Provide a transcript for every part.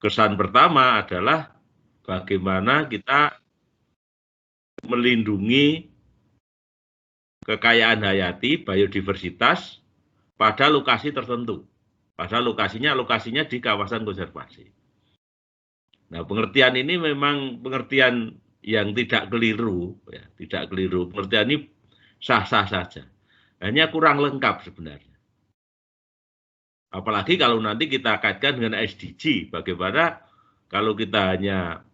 kesan pertama adalah bagaimana kita melindungi kekayaan hayati, biodiversitas pada lokasi tertentu. Pada lokasinya di kawasan konservasi. Nah, pengertian ini memang pengertian yang tidak keliru, ya, tidak keliru. Pengertian ini sah-sah saja. Hanya kurang lengkap sebenarnya. Apalagi kalau nanti kita kaitkan dengan SDG, bagaimana kalau kita hanya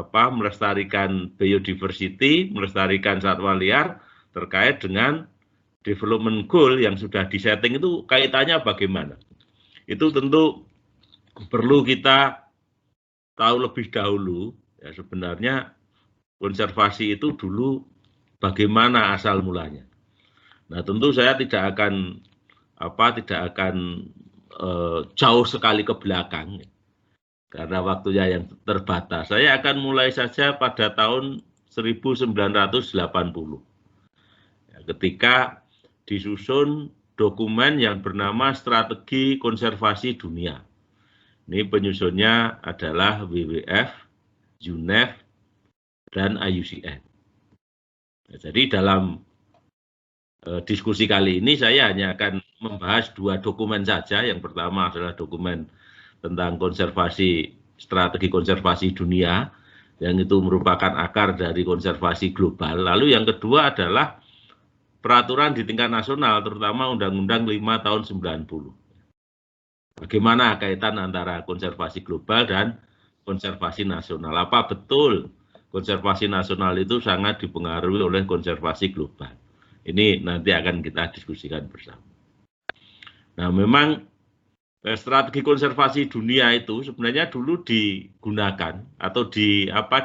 melestarikan biodiversity, melestarikan satwa liar terkait dengan development goal yang sudah disetting itu kaitannya bagaimana? Itu tentu perlu kita tahu lebih dahulu, ya sebenarnya konservasi itu dulu bagaimana asal mulanya. Nah, tentu saya tidak akan jauh sekali ke belakang karena waktunya yang terbatas. Saya akan mulai saja pada tahun 1980 ketika disusun dokumen yang bernama Strategi Konservasi Dunia. Ini penyusunnya adalah WWF, UNEP, dan IUCN. Nah, jadi dalam diskusi kali ini saya hanya akan membahas 2 dokumen saja. Yang pertama adalah dokumen tentang strategi konservasi dunia, yang itu merupakan akar dari konservasi global. Lalu yang kedua adalah peraturan di tingkat nasional, terutama Undang-Undang 5 tahun 90. Bagaimana kaitan antara konservasi global dan konservasi nasional? Apa betul konservasi nasional itu sangat dipengaruhi oleh konservasi global? Ini nanti akan kita diskusikan bersama. Nah, memang strategi konservasi dunia itu sebenarnya dulu digunakan atau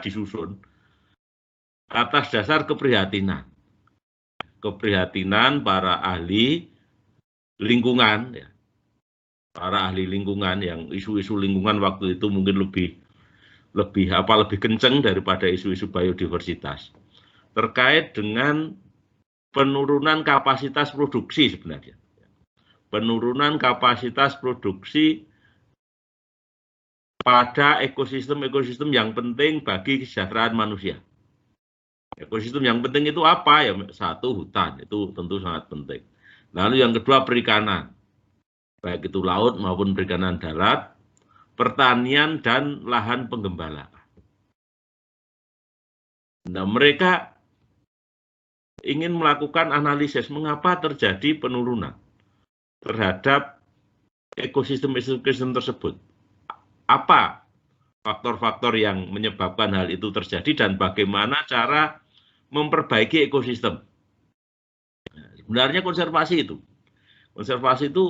disusun atas dasar keprihatinan para ahli lingkungan, ya. Para ahli lingkungan yang isu-isu lingkungan waktu itu mungkin lebih kenceng daripada isu-isu biodiversitas terkait dengan penurunan kapasitas produksi sebenarnya. Penurunan kapasitas produksi pada ekosistem yang penting bagi kesejahteraan manusia. Ekosistem yang penting itu apa? Ya, satu, hutan, itu tentu sangat penting. Lalu yang kedua, perikanan, baik itu laut maupun perikanan darat, pertanian dan lahan penggembalaan. Nah, mereka ingin melakukan analisis mengapa terjadi penurunan terhadap ekosistem tersebut. Apa faktor-faktor yang menyebabkan hal itu terjadi dan bagaimana cara memperbaiki ekosistem. Nah, sebenarnya konservasi itu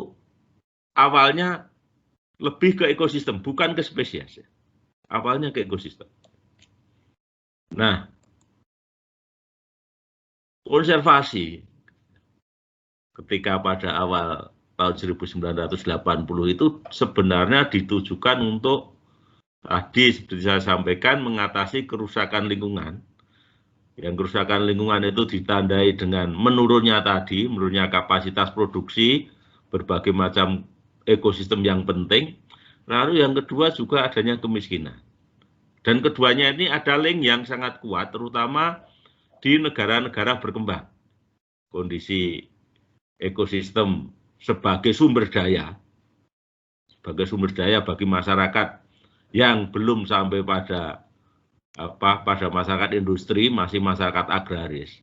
awalnya lebih ke ekosistem, bukan ke spesies. Awalnya ke ekosistem. Nah, konservasi ketika pada awal tahun 1980 itu sebenarnya ditujukan untuk tadi seperti saya sampaikan mengatasi kerusakan lingkungan. Yang kerusakan lingkungan itu ditandai dengan menurunnya kapasitas produksi berbagai macam ekosistem yang penting. Lalu yang kedua juga adanya kemiskinan. Dan keduanya ini ada link yang sangat kuat, terutama di negara-negara berkembang. Kondisi ekosistem sebagai sumber daya bagi masyarakat yang belum sampai pada masyarakat industri, masih masyarakat agraris.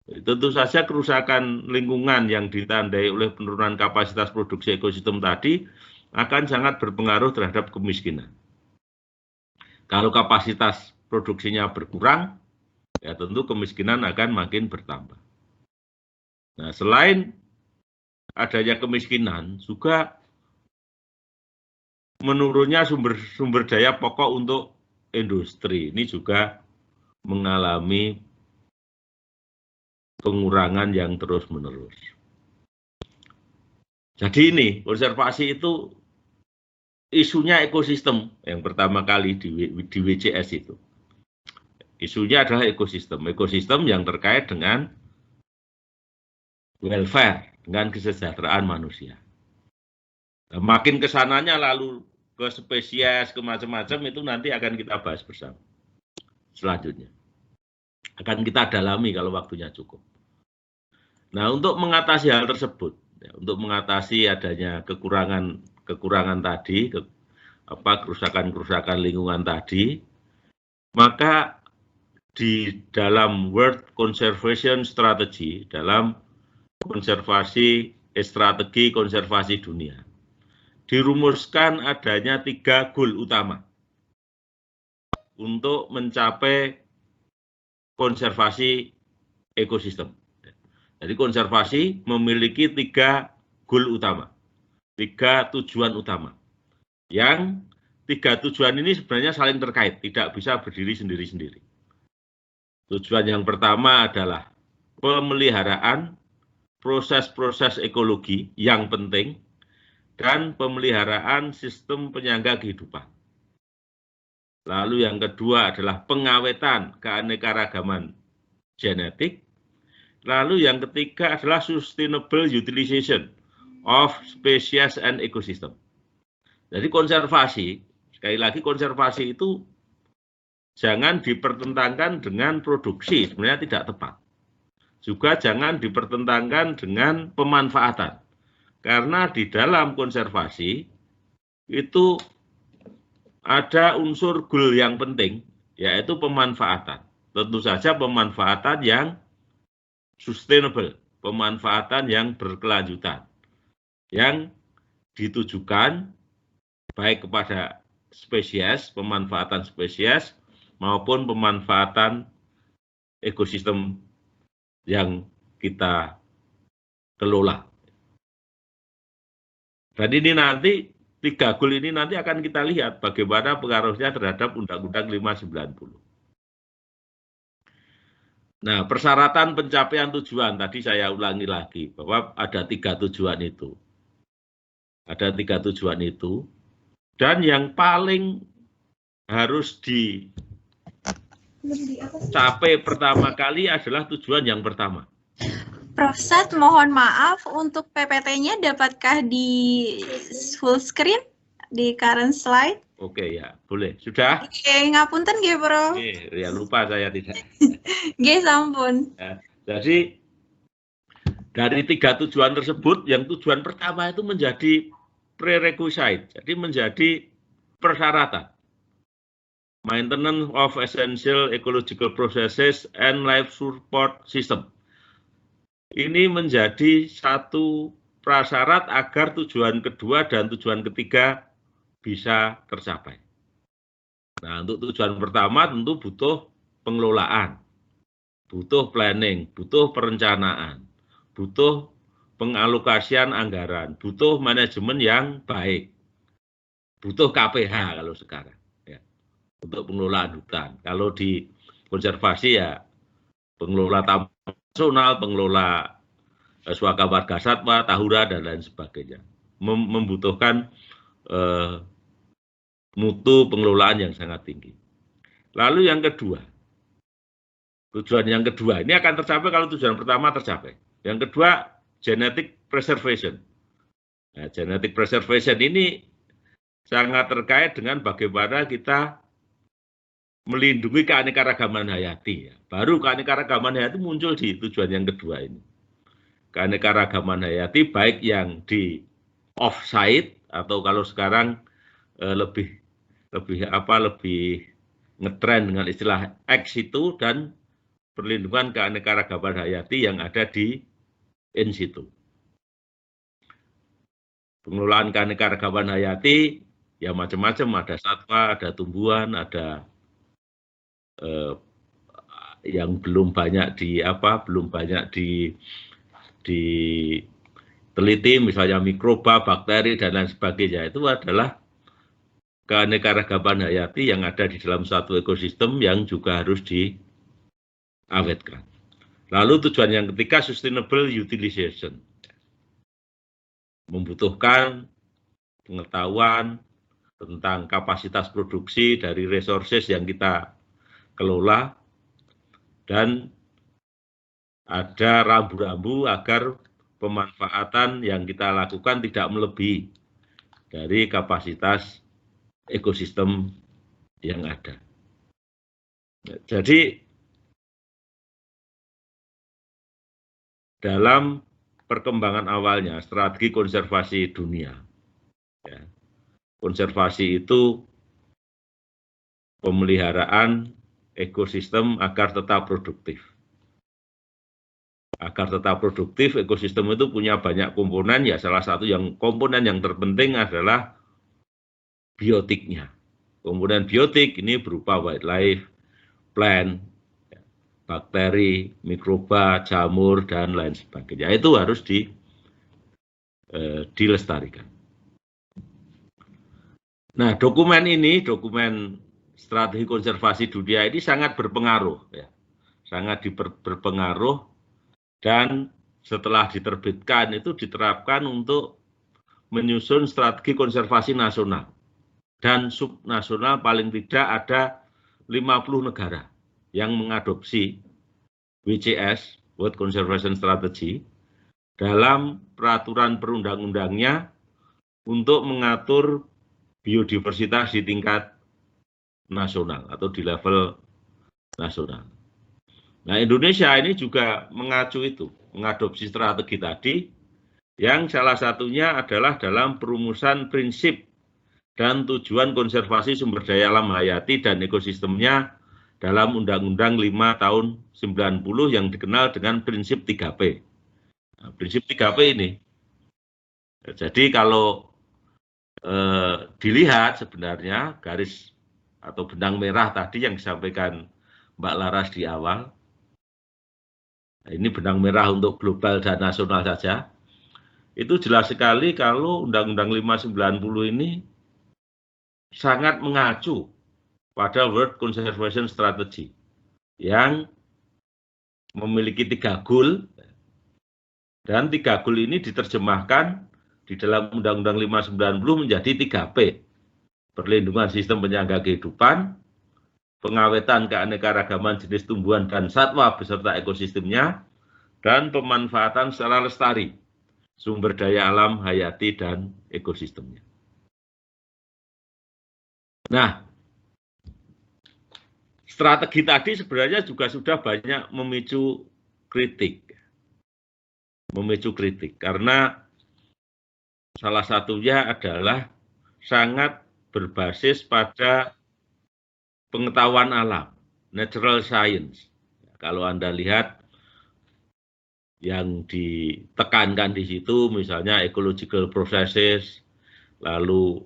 Tentu saja kerusakan lingkungan yang ditandai oleh penurunan kapasitas produksi ekosistem tadi akan sangat berpengaruh terhadap kemiskinan. Kalau kapasitas produksinya berkurang, ya tentu kemiskinan akan makin bertambah. Nah, selain adanya kemiskinan, juga menurunnya sumber daya pokok untuk industri. Ini juga mengalami pengurangan yang terus-menerus. Jadi ini, konservasi itu isunya ekosistem yang pertama kali di WCS itu. Isunya adalah ekosistem yang terkait dengan welfare, dengan kesejahteraan manusia. Nah, makin kesananya lalu ke spesies, ke macam-macam itu nanti akan kita bahas bersama. Selanjutnya akan kita dalami kalau waktunya cukup. Nah, untuk mengatasi hal tersebut, untuk mengatasi adanya kekurangan tadi, kerusakan lingkungan tadi, maka di dalam World Conservation Strategy, dalam strategi konservasi dunia, dirumuskan adanya 3 goal utama untuk mencapai konservasi ekosistem. Jadi konservasi memiliki 3 goal utama, 3 tujuan utama. Yang 3 tujuan ini sebenarnya saling terkait, tidak bisa berdiri sendiri-sendiri. Tujuan yang pertama adalah pemeliharaan proses-proses ekologi yang penting dan pemeliharaan sistem penyangga kehidupan. Lalu yang kedua adalah pengawetan keanekaragaman genetik. Lalu yang ketiga adalah sustainable utilization of species and ecosystem. Jadi konservasi, sekali lagi konservasi itu jangan dipertentangkan dengan produksi, sebenarnya tidak tepat. Juga jangan dipertentangkan dengan pemanfaatan. Karena di dalam konservasi itu ada unsur goal yang penting, yaitu pemanfaatan. Tentu saja pemanfaatan yang sustainable, pemanfaatan yang berkelanjutan, yang ditujukan baik kepada spesies, pemanfaatan spesies, maupun pemanfaatan ekosistem yang kita kelola. Dan ini nanti 3 goal ini nanti akan kita lihat bagaimana pengaruhnya terhadap Undang-Undang 590. Nah, persyaratan pencapaian tujuan tadi saya ulangi lagi bahwa ada 3 tujuan itu. Ada 3 tujuan itu, dan yang paling harus dicapai pertama kali adalah tujuan yang pertama. Prof. Sat, mohon maaf untuk PPT-nya dapatkah di full screen di current slide? Oke ya, boleh. Sudah? Oke, ngapunten nggih, Prof. Oke, ya lupa saya tidak. Nggih, sampun. Ya, jadi dari 3 tujuan tersebut, yang tujuan pertama itu menjadi prerequisite, jadi menjadi persyaratan. Maintenance of essential ecological processes and life support system. Ini menjadi satu prasyarat agar tujuan kedua dan tujuan ketiga bisa tercapai. Nah, untuk tujuan pertama tentu butuh pengelolaan, butuh planning, butuh perencanaan, butuh pengalokasian anggaran, butuh manajemen yang baik, butuh KPH kalau sekarang, ya, untuk pengelolaan hutan. Kalau di konservasi ya pengelola taman nasional, pengelola swaka marga satwa, tahura, dan lain sebagainya. Membutuhkan mutu pengelolaan yang sangat tinggi. Lalu yang kedua, tujuan yang kedua ini akan tercapai kalau tujuan pertama tercapai. Yang kedua, genetic preservation. Nah, genetic preservation ini sangat terkait dengan bagaimana kita melindungi keanekaragaman hayati. Baru keanekaragaman hayati muncul di tujuan yang kedua ini. Keanekaragaman hayati baik yang di off-site atau kalau sekarang lebih ngetren dengan istilah ex situ, dan perlindungan keanekaragaman hayati yang ada di in situ. Pengelolaan keanekaragaman hayati ya macam-macam, ada satwa, ada tumbuhan, ada yang belum banyak diteliti, misalnya mikroba, bakteri, dan lain sebagainya. Itu adalah keanekaragaman hayati yang ada di dalam satu ekosistem yang juga harus diawetkan. Lalu tujuan yang ketiga, sustainable utilization. Membutuhkan pengetahuan tentang kapasitas produksi dari resources yang kita kelola, dan ada rambu-rambu agar pemanfaatan yang kita lakukan tidak melebihi dari kapasitas ekosistem yang ada. Jadi dalam perkembangan awalnya strategi konservasi dunia, ya, konservasi itu pemeliharaan ekosistem agar tetap produktif. Agar tetap produktif, ekosistem itu punya banyak komponen, ya salah satu komponen yang terpenting adalah biotiknya. Komponen biotik ini berupa wildlife, plant, bakteri, mikroba, jamur, dan lain sebagainya. Itu harus dilestarikan. Nah, dokumen strategi konservasi dunia ini sangat berpengaruh, ya. Sangat berpengaruh, dan setelah diterbitkan itu diterapkan untuk menyusun strategi konservasi nasional dan subnasional. Paling tidak ada 50 negara yang mengadopsi WCS, World Conservation Strategy, dalam peraturan perundang-undangnya untuk mengatur biodiversitas di tingkat nasional atau di level nasional. Nah, Indonesia ini juga mengacu itu, mengadopsi strategi tadi, yang salah satunya adalah dalam perumusan prinsip dan tujuan konservasi sumber daya alam hayati dan ekosistemnya dalam Undang-Undang 5 tahun 90 yang dikenal dengan prinsip 3P. Nah, prinsip 3P ini, jadi kalau dilihat sebenarnya garis atau benang merah tadi yang disampaikan Mbak Laras di awal, ini benang merah untuk global dan nasional saja, itu jelas sekali kalau Undang-Undang 590 ini sangat mengacu pada World Conservation Strategy yang memiliki 3 goal, dan 3 goal ini diterjemahkan di dalam Undang-Undang 590 menjadi 3P, perlindungan sistem penyangga kehidupan, pengawetan keanekaragaman jenis tumbuhan dan satwa beserta ekosistemnya, dan pemanfaatan secara lestari sumber daya alam hayati dan ekosistemnya. Nah, strategi tadi sebenarnya juga sudah banyak memicu kritik karena salah satunya adalah sangat berbasis pada pengetahuan alam, natural science. Kalau Anda lihat yang ditekankan di situ misalnya ecological processes, lalu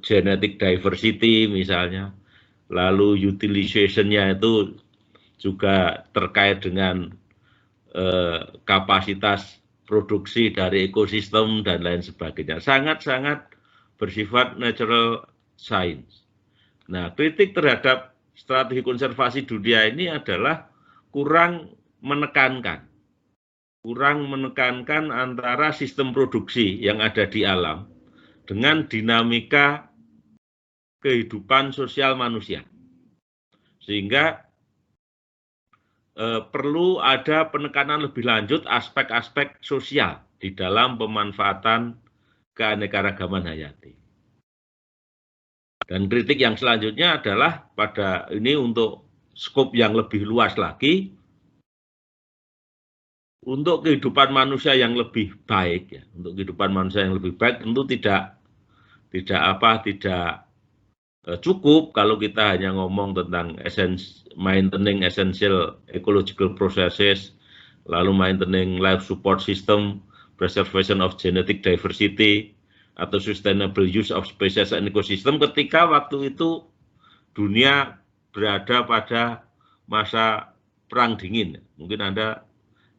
genetic diversity misalnya, lalu utilization-nya itu juga terkait dengan kapasitas produksi dari ekosistem dan lain sebagainya. Sangat-sangat bersifat natural science. Nah, kritik terhadap strategi konservasi dunia ini adalah kurang menekankan antara sistem produksi yang ada di alam dengan dinamika kehidupan sosial manusia. Sehingga perlu ada penekanan lebih lanjut aspek-aspek sosial di dalam pemanfaatan keanekaragaman hayati. Dan kritik yang selanjutnya adalah pada ini untuk skop yang lebih luas lagi, untuk kehidupan manusia yang lebih baik, ya, untuk kehidupan manusia yang lebih baik tentu tidak cukup kalau kita hanya ngomong tentang maintaining essential ecological processes, lalu maintaining life support system, preservation of genetic diversity, atau sustainable use of species and ecosystem ketika waktu itu dunia berada pada masa perang dingin. Mungkin Anda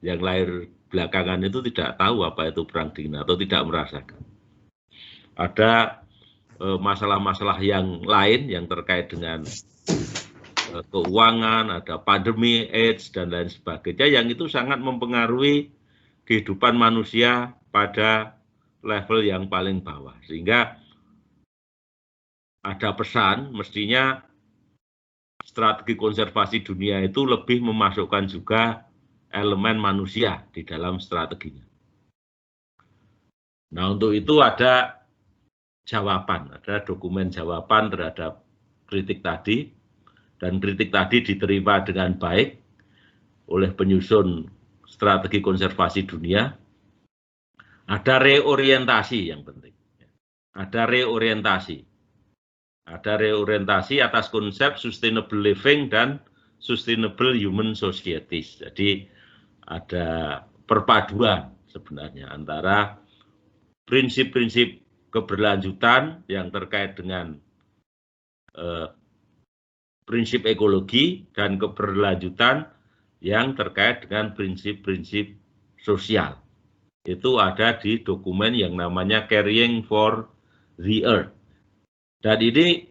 yang lahir belakangan itu tidak tahu apa itu perang dingin atau tidak merasakan. Ada masalah-masalah yang lain yang terkait dengan keuangan, ada pandemi, AIDS, dan lain sebagainya yang itu sangat mempengaruhi kehidupan manusia pada level yang paling bawah. Sehingga ada pesan mestinya strategi konservasi dunia itu lebih memasukkan juga elemen manusia di dalam strateginya. Nah, untuk itu ada jawaban, ada dokumen jawaban terhadap kritik tadi, dan kritik tadi diterima dengan baik oleh penyusun strategi konservasi dunia. Ada reorientasi yang penting. Ada reorientasi atas konsep sustainable living dan sustainable human societies. Jadi ada perpaduan sebenarnya antara prinsip-prinsip keberlanjutan yang terkait dengan prinsip ekologi dan keberlanjutan yang terkait dengan prinsip-prinsip sosial. Itu ada di dokumen yang namanya Caring for the Earth. Dan ini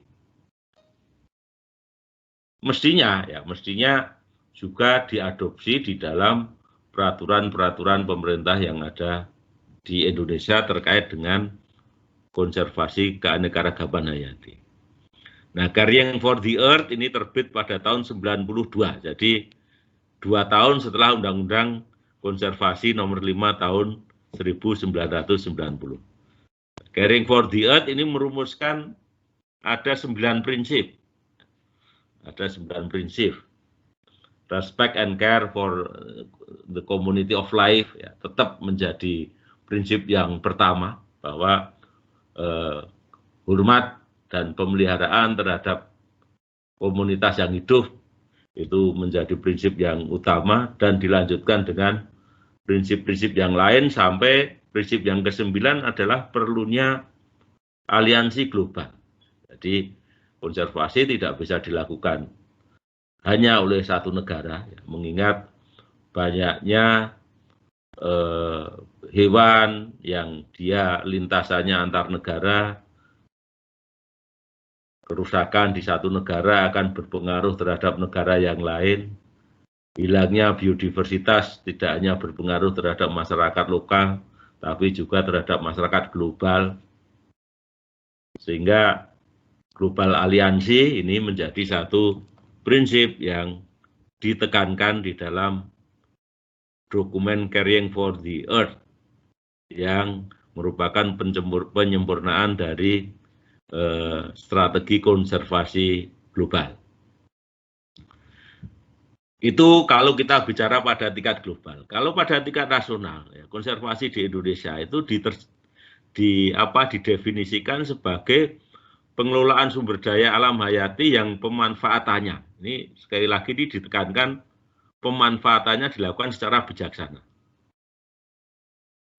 mestinya juga diadopsi di dalam peraturan-peraturan pemerintah yang ada di Indonesia terkait dengan konservasi keanekaragaman hayati. Nah, Caring for the Earth ini terbit pada tahun 92, jadi 2 tahun setelah Undang-Undang Konservasi Nomor 5 tahun 1990. Caring for the Earth ini merumuskan ada 9 prinsip. Respect and care for the community of life ya, tetap menjadi prinsip yang pertama, bahwa hormat dan pemeliharaan terhadap komunitas yang hidup itu menjadi prinsip yang utama, dan dilanjutkan dengan prinsip-prinsip yang lain sampai prinsip yang ke-9 adalah perlunya aliansi global. Jadi konservasi tidak bisa dilakukan hanya oleh satu negara, ya, mengingat banyaknya hewan yang dia lintasannya antar negara. Kerusakan di satu negara akan berpengaruh terhadap negara yang lain. Hilangnya biodiversitas tidak hanya berpengaruh terhadap masyarakat lokal, tapi juga terhadap masyarakat global. Sehingga global aliansi ini menjadi satu prinsip yang ditekankan di dalam dokumen Caring for the Earth yang merupakan penyempurnaan dari strategi konservasi global. Itu kalau kita bicara pada tingkat global. Kalau pada tingkat nasional, ya, konservasi di Indonesia itu didefinisikan sebagai pengelolaan sumber daya alam hayati yang pemanfaatannya, ini sekali lagi ini ditekankan, pemanfaatannya dilakukan secara bijaksana.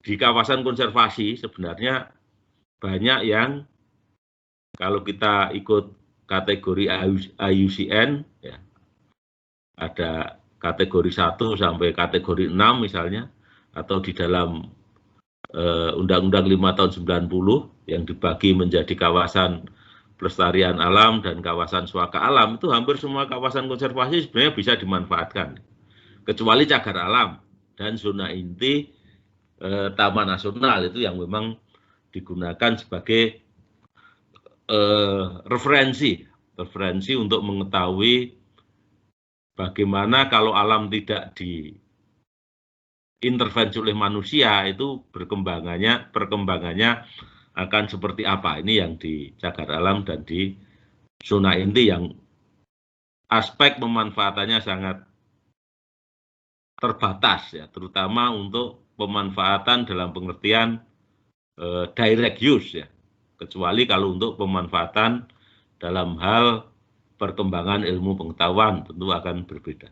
Di kawasan konservasi sebenarnya banyak yang, kalau kita ikut kategori IUCN, ya, ada kategori 1 sampai kategori 6 misalnya, atau di dalam Undang-Undang 5 tahun 90 yang dibagi menjadi kawasan pelestarian alam dan kawasan swaka alam, itu hampir semua kawasan konservasi sebenarnya bisa dimanfaatkan, kecuali cagar alam dan zona inti Taman Nasional, itu yang memang digunakan sebagai referensi untuk mengetahui bagaimana kalau alam tidak diintervensi oleh manusia, itu perkembangannya akan seperti apa. Ini yang di cagar alam dan di zona inti yang aspek pemanfaatannya sangat terbatas, ya, terutama untuk pemanfaatan dalam pengertian direct use, ya, kecuali kalau untuk pemanfaatan dalam hal perkembangan ilmu pengetahuan tentu akan berbeda.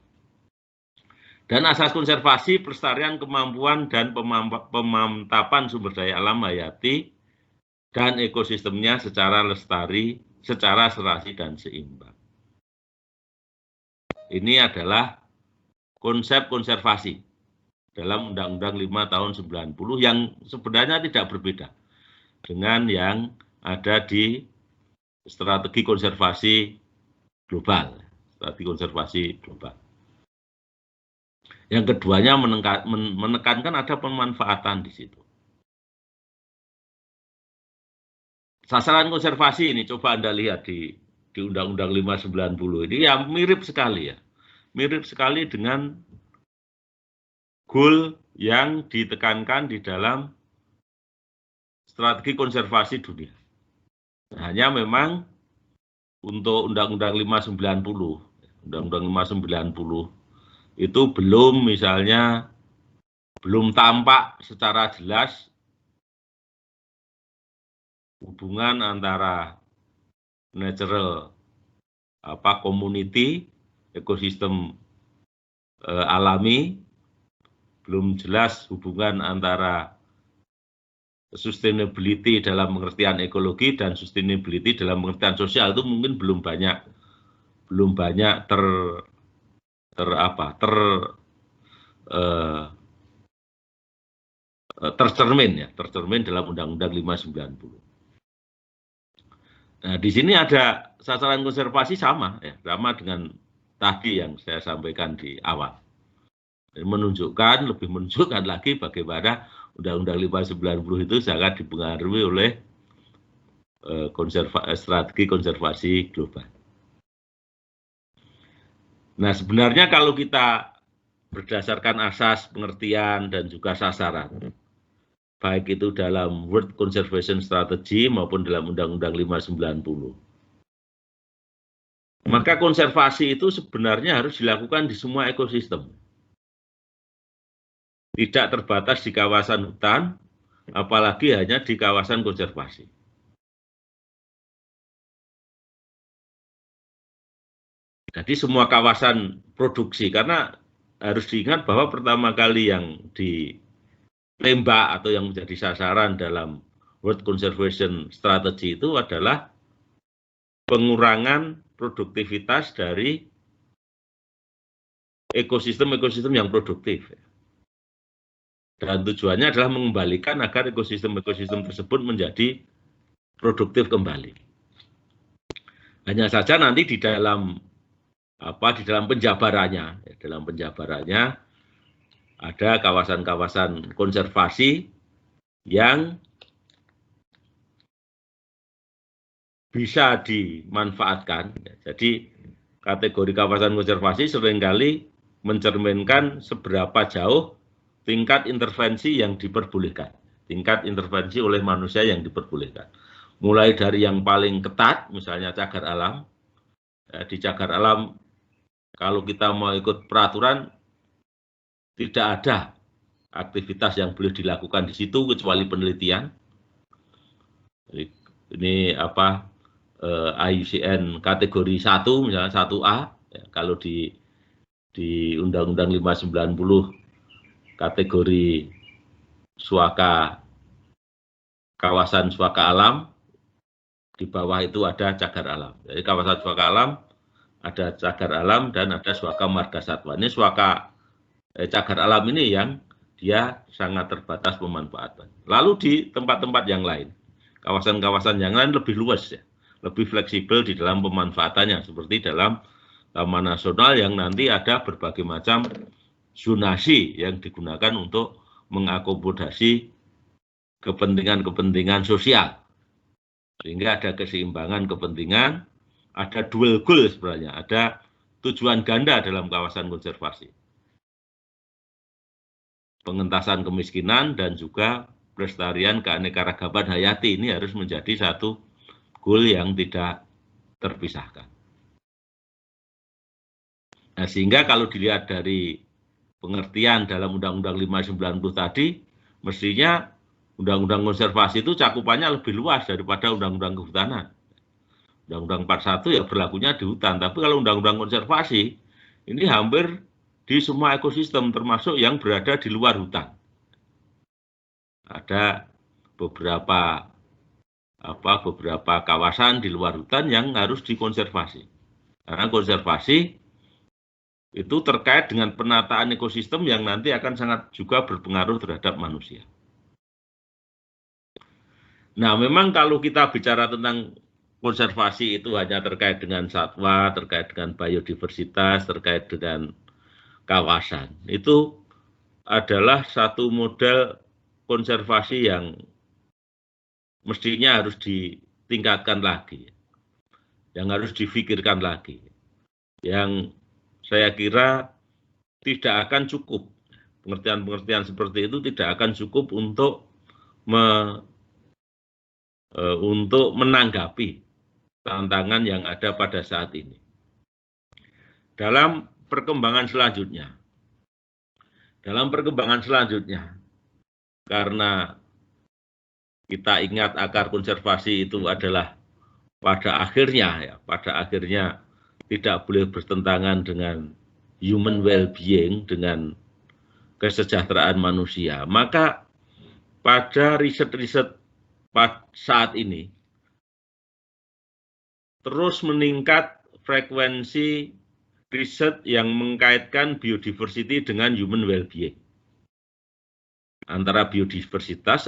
Dan asas konservasi, pelestarian, kemampuan, dan pemantapan sumber daya alam hayati dan ekosistemnya secara lestari, secara serasi dan seimbang. Ini adalah konsep konservasi dalam Undang-Undang 5 tahun 90 yang sebenarnya tidak berbeda dengan yang ada di strategi konservasi global. Yang keduanya menekankan ada pemanfaatan di situ. Sasaran konservasi ini coba Anda lihat di Undang-Undang 590 ini ya mirip sekali, ya. Mirip sekali dengan goal yang ditekankan di dalam strategi konservasi dunia. Hanya memang untuk Undang-Undang 590, Undang-Undang 590 itu belum misalnya belum tampak secara jelas hubungan antara natural community, ekosistem alami, belum jelas hubungan antara sustainability dalam pengertian ekologi dan sustainability dalam pengertian sosial itu mungkin belum banyak tercermin dalam Undang-Undang 590. Nah, di sini ada sasaran konservasi sama dengan tadi yang saya sampaikan di awal. Lebih menunjukkan lagi bagaimana Undang-Undang 590 itu sangat dipengaruhi oleh strategi konservasi global. Nah, sebenarnya kalau kita berdasarkan asas pengertian dan juga sasaran, baik itu dalam World Conservation Strategy maupun dalam Undang-Undang 590. Maka konservasi itu sebenarnya harus dilakukan di semua ekosistem. Tidak terbatas di kawasan hutan, apalagi hanya di kawasan konservasi. Jadi semua kawasan produksi, karena harus diingat bahwa pertama kali yang ditembak atau yang menjadi sasaran dalam World Conservation Strategy itu adalah pengurangan produktivitas dari ekosistem-ekosistem yang produktif. Dan tujuannya adalah mengembalikan agar ekosistem-ekosistem tersebut menjadi produktif kembali. Hanya saja nanti di dalam penjabarannya ada kawasan-kawasan konservasi yang bisa dimanfaatkan. Jadi kategori kawasan konservasi seringkali mencerminkan seberapa jauh tingkat intervensi yang diperbolehkan, tingkat intervensi oleh manusia yang diperbolehkan. Mulai dari yang paling ketat, misalnya cagar alam. Di cagar alam, kalau kita mau ikut peraturan, tidak ada aktivitas yang boleh dilakukan di situ kecuali penelitian. Ini IUCN kategori 1, misalnya 1A, kalau di Undang-Undang 590 kategori kawasan suaka alam, di bawah itu ada cagar alam. Jadi kawasan suaka alam, ada cagar alam, dan ada suaka marga satwa. Ini cagar alam ini yang dia sangat terbatas pemanfaatan. Lalu di tempat-tempat yang lain, kawasan-kawasan yang lain lebih luas, lebih fleksibel di dalam pemanfaatannya, seperti dalam Taman Nasional yang nanti ada berbagai macam zonasi yang digunakan untuk mengakomodasi kepentingan-kepentingan sosial. Sehingga ada keseimbangan kepentingan, ada dual goal sebenarnya, ada tujuan ganda dalam kawasan konservasi. Pengentasan kemiskinan dan juga pelestarian keanekaragaman hayati ini harus menjadi satu goal yang tidak terpisahkan. Nah, sehingga kalau dilihat dari pengertian dalam Undang-Undang 590 tadi, mestinya Undang-Undang konservasi itu cakupannya lebih luas daripada Undang-Undang kehutanan. Undang-Undang 41 ya berlakunya di hutan, tapi kalau Undang-Undang konservasi ini hampir di semua ekosistem, termasuk yang berada di luar hutan. Ada beberapa kawasan di luar hutan yang harus dikonservasi. Karena konservasi itu terkait dengan penataan ekosistem yang nanti akan sangat juga berpengaruh terhadap manusia. Nah, memang kalau kita bicara tentang konservasi itu hanya terkait dengan satwa, terkait dengan biodiversitas, terkait dengan kawasan. Itu adalah satu model konservasi yang mestinya harus ditingkatkan lagi, yang harus difikirkan lagi, yang saya kira tidak akan cukup. Pengertian-pengertian seperti itu tidak akan cukup untuk untuk menanggapi tantangan yang ada pada saat ini. Dalam perkembangan selanjutnya, karena kita ingat akar konservasi itu adalah pada akhirnya tidak boleh bertentangan dengan human well-being, dengan kesejahteraan manusia. Maka pada riset-riset saat ini terus meningkat frekuensi riset yang mengkaitkan biodiversity dengan human well-being. Antara biodiversitas,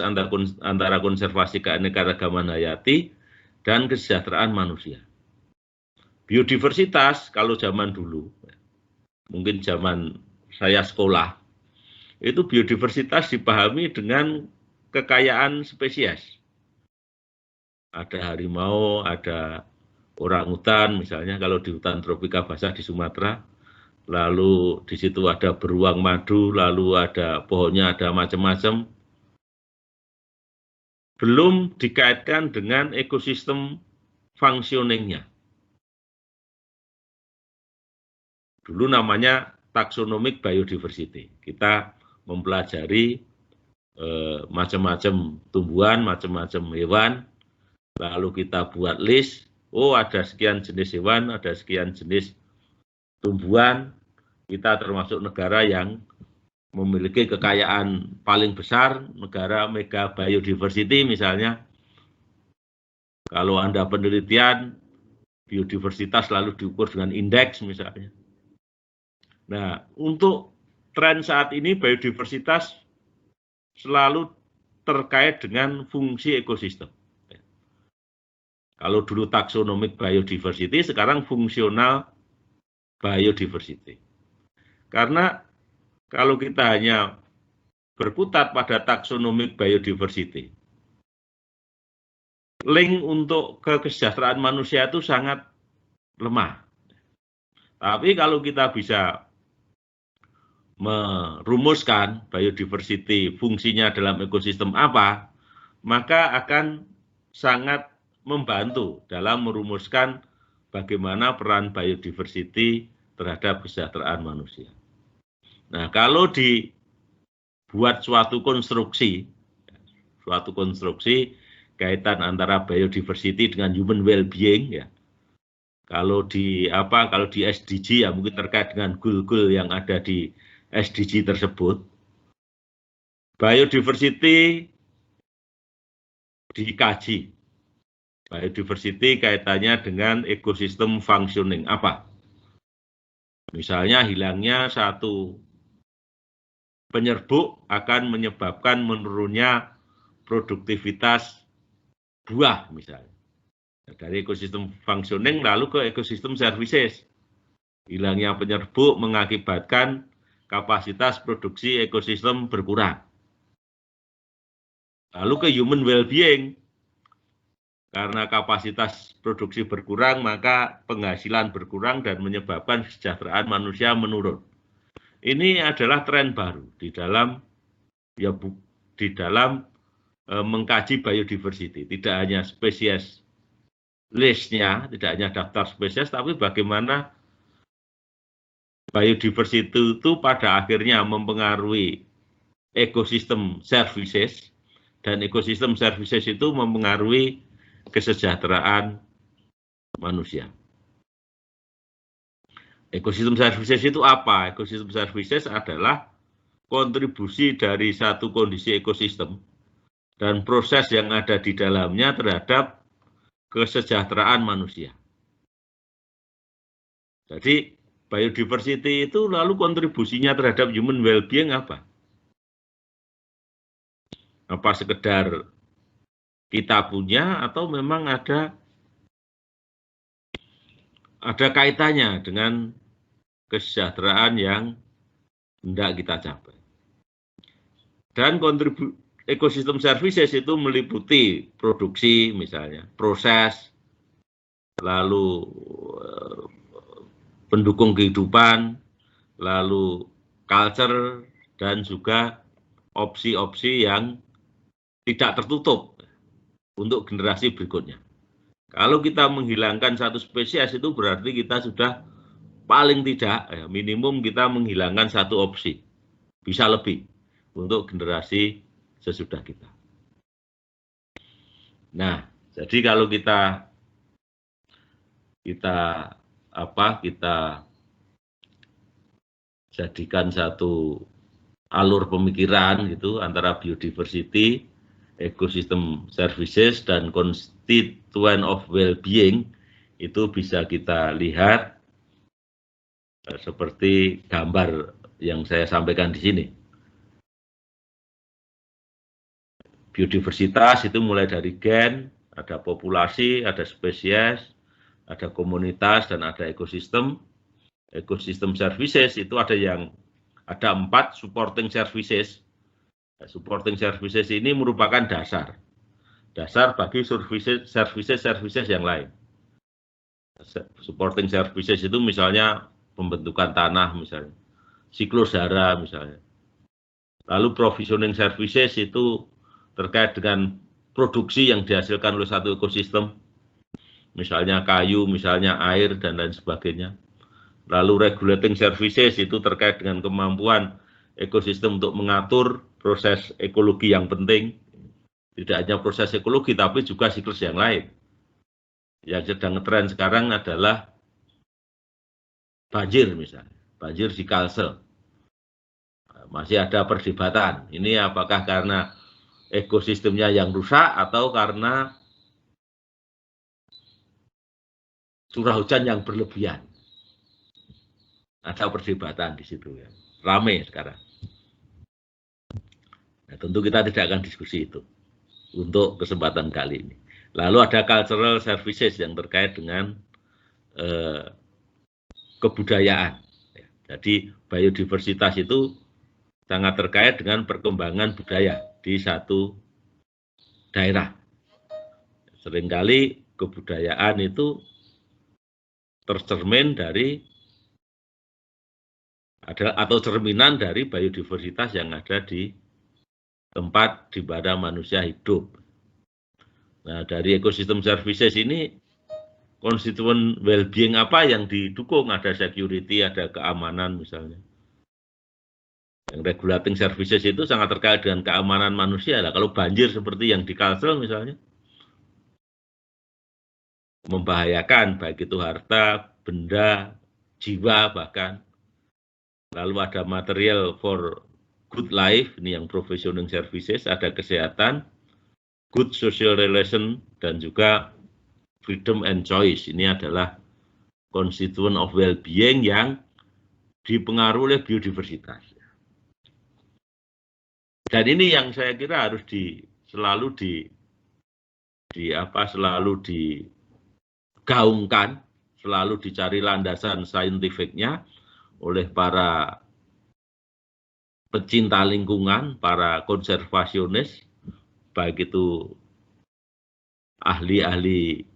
antara konservasi keanekaragaman hayati, dan kesejahteraan manusia. Biodiversitas, kalau zaman dulu, mungkin zaman saya sekolah, itu biodiversitas dipahami dengan kekayaan spesies. Ada harimau, ada orangutan, misalnya kalau di hutan tropika basah di Sumatera, lalu di situ ada beruang madu, lalu ada pohonnya, ada macam-macam. Belum dikaitkan dengan ekosistem functioning-nya. Dulu namanya taxonomic biodiversity. Kita mempelajari macam-macam tumbuhan, macam-macam hewan, lalu kita buat list, oh ada sekian jenis hewan, ada sekian jenis tumbuhan, kita termasuk negara yang memiliki kekayaan paling besar, negara mega biodiversity misalnya. Kalau Anda penelitian, biodiversitas lalu diukur dengan indeks misalnya. Nah, untuk tren saat ini biodiversitas selalu terkait dengan fungsi ekosistem. Kalau dulu taxonomic biodiversity, sekarang fungsional biodiversity. Karena kalau kita hanya berkutat pada taxonomic biodiversity, link untuk kesejahteraan manusia itu sangat lemah. Tapi kalau kita bisa merumuskan biodiversity fungsinya dalam ekosistem apa, maka akan sangat membantu dalam merumuskan bagaimana peran biodiversity terhadap kesejahteraan manusia. Nah, kalau dibuat suatu konstruksi kaitan antara biodiversity dengan human well-being, ya. Kalau di SDG ya mungkin terkait dengan goal-goal yang ada di SDG tersebut. Biodiversity dikaji. Biodiversity kaitannya dengan ekosistem functioning apa? Misalnya hilangnya satu penyerbuk akan menyebabkan menurunnya produktivitas buah misalnya. Dari ekosistem functioning lalu ke ekosistem services. Hilangnya penyerbuk mengakibatkan kapasitas produksi ekosistem berkurang. Lalu ke human well-being. Karena kapasitas produksi berkurang, maka penghasilan berkurang dan menyebabkan kesejahteraan manusia menurun. Ini adalah tren baru di dalam mengkaji biodiversity. Tidak hanya spesies list-nya, tidak hanya daftar spesies, tapi bagaimana biodiversity itu pada akhirnya mempengaruhi ekosistem services, dan ekosistem services itu mempengaruhi kesejahteraan manusia. Ekosistem services itu apa? Ekosistem services adalah kontribusi dari satu kondisi ekosistem dan proses yang ada di dalamnya terhadap kesejahteraan manusia. Jadi biodiversity itu lalu kontribusinya terhadap human well-being apa? Apa sekedar kita punya atau memang ada kaitannya dengan kesejahteraan yang hendak kita capai. Dan ekosistem services itu meliputi produksi misalnya, proses, lalu pendukung kehidupan, lalu culture, dan juga opsi-opsi yang tidak tertutup untuk generasi berikutnya. Kalau kita menghilangkan satu spesies itu berarti kita sudah paling tidak minimum kita menghilangkan satu opsi, bisa lebih untuk generasi sesudah kita. Nah, jadi kalau kita jadikan satu alur pemikiran gitu antara biodiversity, ecosystem services, dan constituent of well-being, itu bisa kita lihat seperti gambar yang saya sampaikan di sini. Biodiversitas itu mulai dari gen, ada populasi, ada spesies, ada komunitas, dan ada ekosistem. Ekosistem services itu ada 4 supporting services. Supporting services ini merupakan dasar bagi services yang lain. Supporting services itu misalnya pembentukan tanah, misalnya siklus hara, misalnya. Lalu provisioning services itu terkait dengan produksi yang dihasilkan oleh satu ekosistem, misalnya kayu, misalnya air, dan lain sebagainya. Lalu regulating services itu terkait dengan kemampuan ekosistem untuk mengatur proses ekologi yang penting. Tidak hanya proses ekologi, tapi juga siklus yang lain. Yang sedang ngetren sekarang adalah banjir misalnya, banjir di Kalsel. Masih ada perdebatan, ini apakah karena ekosistemnya yang rusak atau karena curah hujan yang berlebihan. Ada perdebatan di situ ya, ramai sekarang. Nah, tentu kita tidak akan diskusi itu untuk kesempatan kali ini. Lalu ada cultural services yang terkait dengan kebudayaan. Jadi biodiversitas itu sangat terkait dengan perkembangan budaya di satu daerah. Seringkali kebudayaan itu tercermin dari atau cerminan dari biodiversitas yang ada di tempat di mana manusia hidup. Nah, dari ekosistem services ini konstituen well-being apa yang didukung? Ada security, ada keamanan misalnya. Yang regulating services itu sangat terkait dengan keamanan manusia. Nah, kalau banjir seperti yang di Kalsel misalnya, membahayakan baik itu harta, benda, jiwa bahkan. Lalu ada material for good life, ini yang provisioning services, ada kesehatan, good social relation, dan juga freedom and choice. Ini adalah constituent of well-being yang dipengaruhi oleh biodiversitas. Dan ini yang saya kira harus selalu digaungkan, selalu dicari landasan saintifiknya oleh para pecinta lingkungan, para konservasionis, baik itu ahli-ahli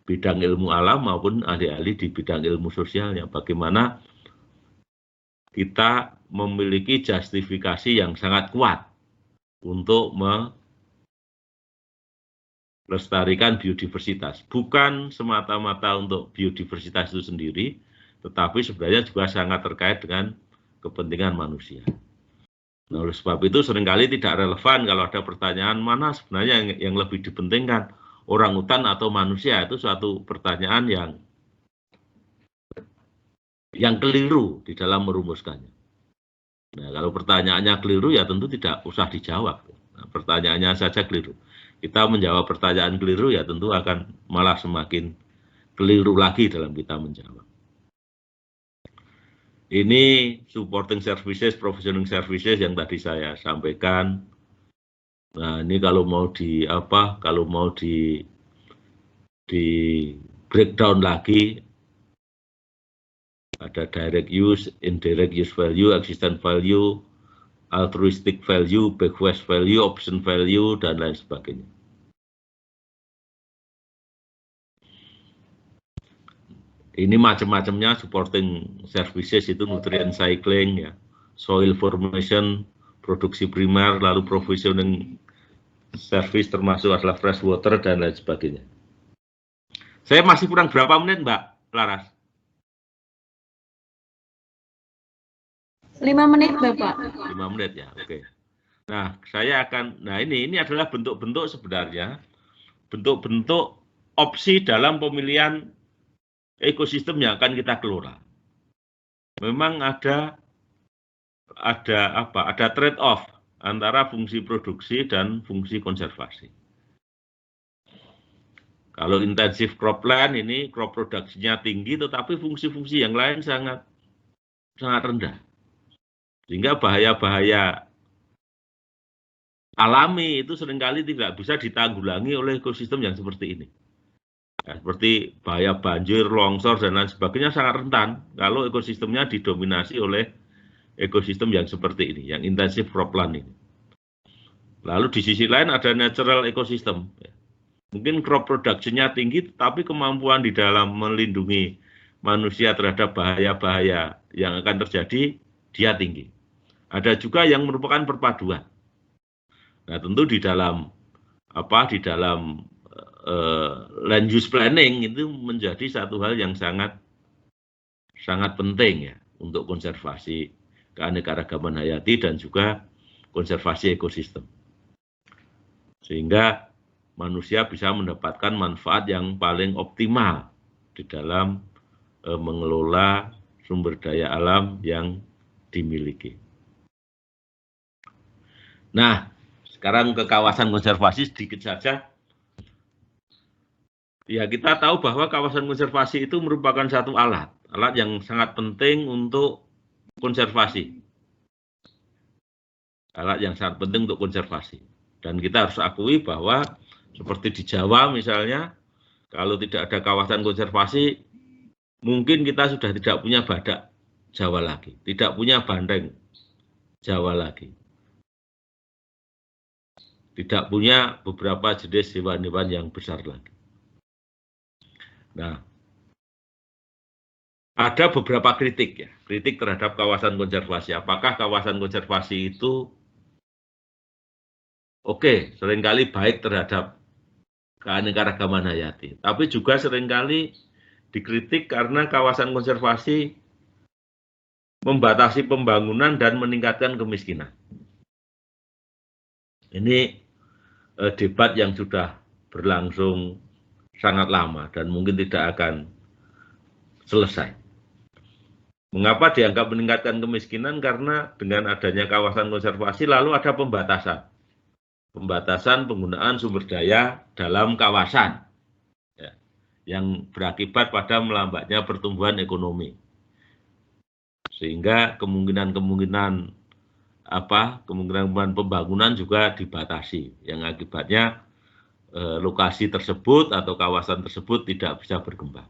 bidang ilmu alam maupun ahli-ahli di bidang ilmu sosialnya. Bagaimana kita memiliki justifikasi yang sangat kuat untuk melestarikan biodiversitas. Bukan semata-mata untuk biodiversitas itu sendiri, tetapi sebenarnya juga sangat terkait dengan kepentingan manusia. Nah, oleh sebab itu seringkali tidak relevan kalau ada pertanyaan mana sebenarnya yang lebih dipentingkan, orang hutan atau manusia. Itu suatu pertanyaan yang keliru di dalam merumuskannya. Nah, kalau pertanyaannya keliru ya tentu tidak usah dijawab. Nah, pertanyaannya saja keliru. Kita menjawab pertanyaan keliru ya tentu akan malah semakin keliru lagi dalam kita menjawab. Ini supporting services, provisioning services yang tadi saya sampaikan. Nah, ini kalau mau di breakdown lagi, ada direct use, indirect use value, existent value, altruistic value, bequest value, option value, dan lain sebagainya. Ini macam-macamnya supporting services itu nutrient cycling, ya, soil formation, produksi primer, lalu provisioning service termasuk adalah fresh water dan lain sebagainya. Saya masih kurang berapa menit, Mbak Laras? 5 menit, Bapak. 5 menit ya, oke. Nah, ini adalah bentuk-bentuk sebenarnya, bentuk-bentuk opsi dalam pemilihan ekosistem yang akan kita kelola. Memang ada trade off antara fungsi produksi dan fungsi konservasi. Kalau intensif cropland ini crop produksinya tinggi, tetapi fungsi-fungsi yang lain sangat rendah. Sehingga bahaya-bahaya alami itu seringkali tidak bisa ditanggulangi oleh ekosistem yang seperti ini. Ya, seperti bahaya banjir, longsor, dan lain sebagainya sangat rentan kalau ekosistemnya didominasi oleh ekosistem yang seperti ini, yang intensif cropland ini. Lalu di sisi lain ada natural ekosistem. Mungkin crop production-nya tinggi, tapi kemampuan di dalam melindungi manusia terhadap bahaya-bahaya yang akan terjadi, dia tinggi. Ada juga yang merupakan perpaduan. Nah, tentu di dalam land use planning itu menjadi satu hal yang sangat penting ya untuk konservasi keanekaragaman hayati dan juga konservasi ekosistem. Sehingga manusia bisa mendapatkan manfaat yang paling optimal di dalam mengelola sumber daya alam yang dimiliki. Nah, sekarang ke kawasan konservasi sedikit saja. Ya, kita tahu bahwa kawasan konservasi itu merupakan satu alat yang sangat penting untuk konservasi. Alat yang sangat penting untuk konservasi. Dan kita harus akui bahwa seperti di Jawa misalnya, kalau tidak ada kawasan konservasi, mungkin kita sudah tidak punya badak Jawa lagi, tidak punya bandeng Jawa lagi, tidak punya beberapa jenis hewan-hewan yang besar lagi. Nah, ada beberapa kritik terhadap kawasan konservasi. Apakah kawasan konservasi itu oke, seringkali baik terhadap keanekaragaman hayati, tapi juga seringkali dikritik karena kawasan konservasi membatasi pembangunan dan meningkatkan kemiskinan. Ini debat yang sudah berlangsung sangat lama dan mungkin tidak akan selesai. Mengapa dianggap meningkatkan kemiskinan? Karena dengan adanya kawasan konservasi lalu ada pembatasan penggunaan sumber daya dalam kawasan ya, yang berakibat pada melambatnya pertumbuhan ekonomi, sehingga kemungkinan pembangunan juga dibatasi, yang akibatnya lokasi tersebut atau kawasan tersebut tidak bisa berkembang.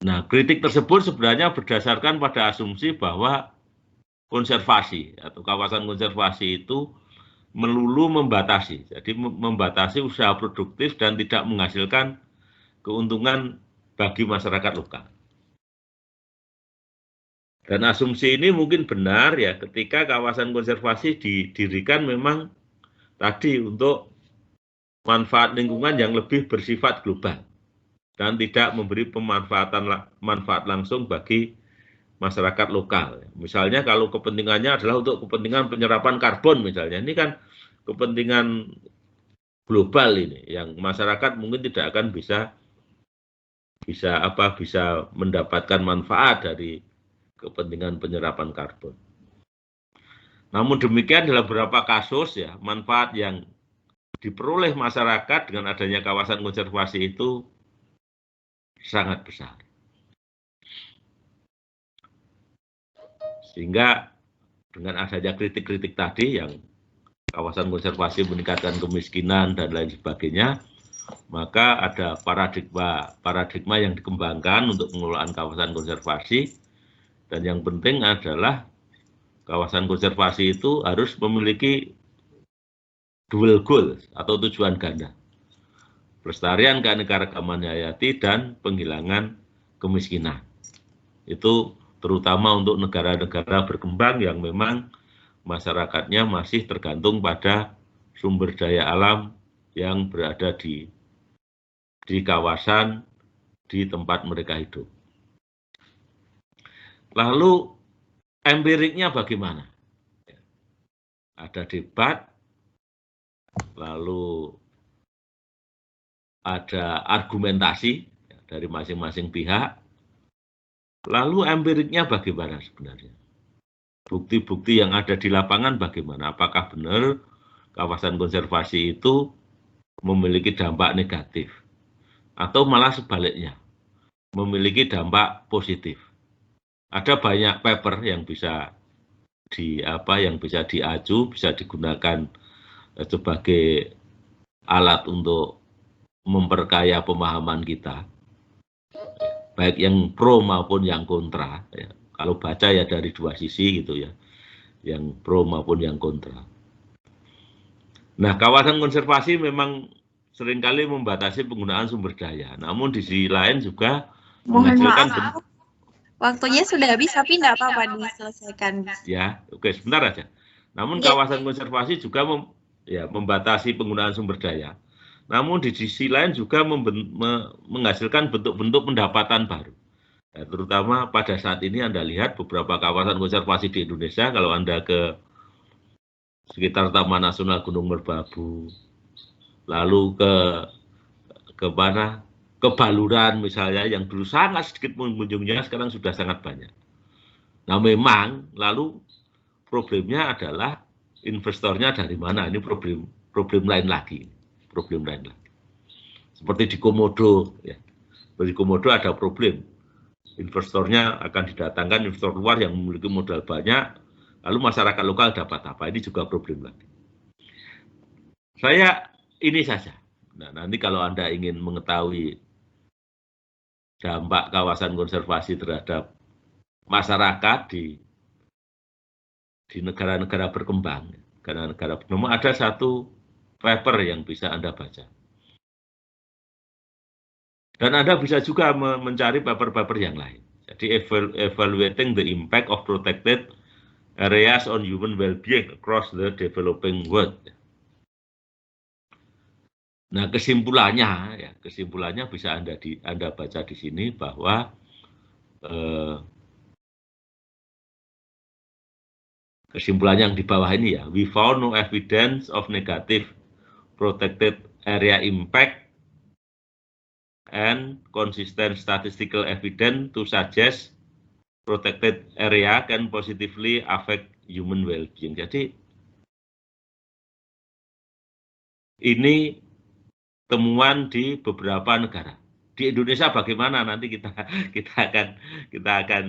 Nah, kritik tersebut sebenarnya berdasarkan pada asumsi bahwa konservasi atau kawasan konservasi itu melulu membatasi, jadi membatasi usaha produktif dan tidak menghasilkan keuntungan bagi masyarakat lokal. Dan asumsi ini mungkin benar ya ketika kawasan konservasi didirikan memang tadi untuk manfaat lingkungan yang lebih bersifat global dan tidak memberi manfaat langsung bagi masyarakat lokal. Misalnya kalau kepentingannya adalah untuk kepentingan penyerapan karbon misalnya, ini kan kepentingan global ini yang masyarakat mungkin tidak akan bisa mendapatkan manfaat dari kepentingan penyerapan karbon. Namun demikian dalam beberapa kasus ya manfaat yang diperoleh masyarakat dengan adanya kawasan konservasi itu sangat besar. Sehingga dengan adanya kritik-kritik tadi yang kawasan konservasi meningkatkan kemiskinan dan lain sebagainya, maka ada paradigma yang dikembangkan untuk pengelolaan kawasan konservasi, dan yang penting adalah kawasan konservasi itu harus memiliki dual goal atau tujuan ganda, pelestarian keanekaragaman hayati dan penghilangan kemiskinan. Itu terutama untuk negara-negara berkembang yang memang masyarakatnya masih tergantung pada sumber daya alam yang berada di kawasan, di tempat mereka hidup. Lalu empiriknya bagaimana? Ada debat, lalu ada argumentasi dari masing-masing pihak, lalu empiriknya bagaimana sebenarnya? Bukti-bukti yang ada di lapangan bagaimana? Apakah benar kawasan konservasi itu memiliki dampak negatif? Atau malah sebaliknya, memiliki dampak positif? Ada banyak paper yang bisa diacu, bisa digunakan sebagai alat untuk memperkaya pemahaman kita, baik yang pro maupun yang kontra. Ya. Kalau baca ya dari dua sisi gitu ya, yang pro maupun yang kontra. Nah, kawasan konservasi memang seringkali membatasi penggunaan sumber daya, namun di sisi lain juga menghasilkan. Mohon maaf, waktunya sudah habis, tapi tidak apa-apa diselesaikan. Ya, oke, sebentar aja. Namun kawasan konservasi juga membatasi penggunaan sumber daya. Namun di sisi lain juga menghasilkan bentuk-bentuk pendapatan baru. Ya, terutama pada saat ini Anda lihat beberapa kawasan konservasi di Indonesia, kalau Anda ke sekitar Taman Nasional Gunung Merbabu, lalu ke mana? Ke Baluran misalnya, yang dulu sangat sedikit pengunjungnya, sekarang sudah sangat banyak. Nah memang, lalu problemnya adalah investornya dari mana? Ini problem lain lagi. Seperti di Komodo, ya. Di Komodo ada problem. Investornya akan didatangkan investor luar yang memiliki modal banyak, lalu masyarakat lokal dapat apa? Ini juga problem lagi. Ini saja. Nah, nanti kalau Anda ingin mengetahui dampak kawasan konservasi terhadap masyarakat di negara-negara berkembang, ada satu paper yang bisa Anda baca. Dan Anda bisa juga mencari paper-paper yang lain. Jadi evaluating the impact of protected areas on human well-being across the developing world. Nah, kesimpulannya bisa Anda baca di sini bahwa kesimpulannya yang di bawah ini ya, we found no evidence of negative protected area impact and consistent statistical evidence to suggest protected area can positively affect human well-being. Jadi ini temuan di beberapa negara. Di Indonesia bagaimana? Nanti kita akan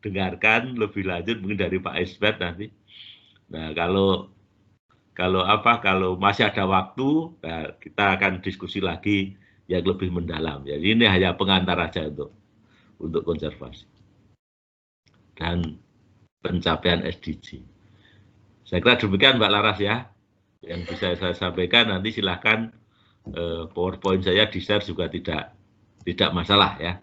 dengarkan lebih lanjut mungkin dari Pak Esbet nanti. Nah, kalau masih ada waktu, nah, kita akan diskusi lagi yang lebih mendalam. Jadi ini hanya pengantar aja untuk konservasi dan pencapaian SDG. Saya kira demikian Mbak Laras ya, yang bisa saya sampaikan. Nanti silahkan PowerPoint saya di-share juga tidak masalah ya.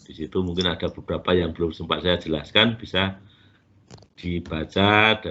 Di situ mungkin ada beberapa yang belum sempat saya jelaskan, bisa dibaca.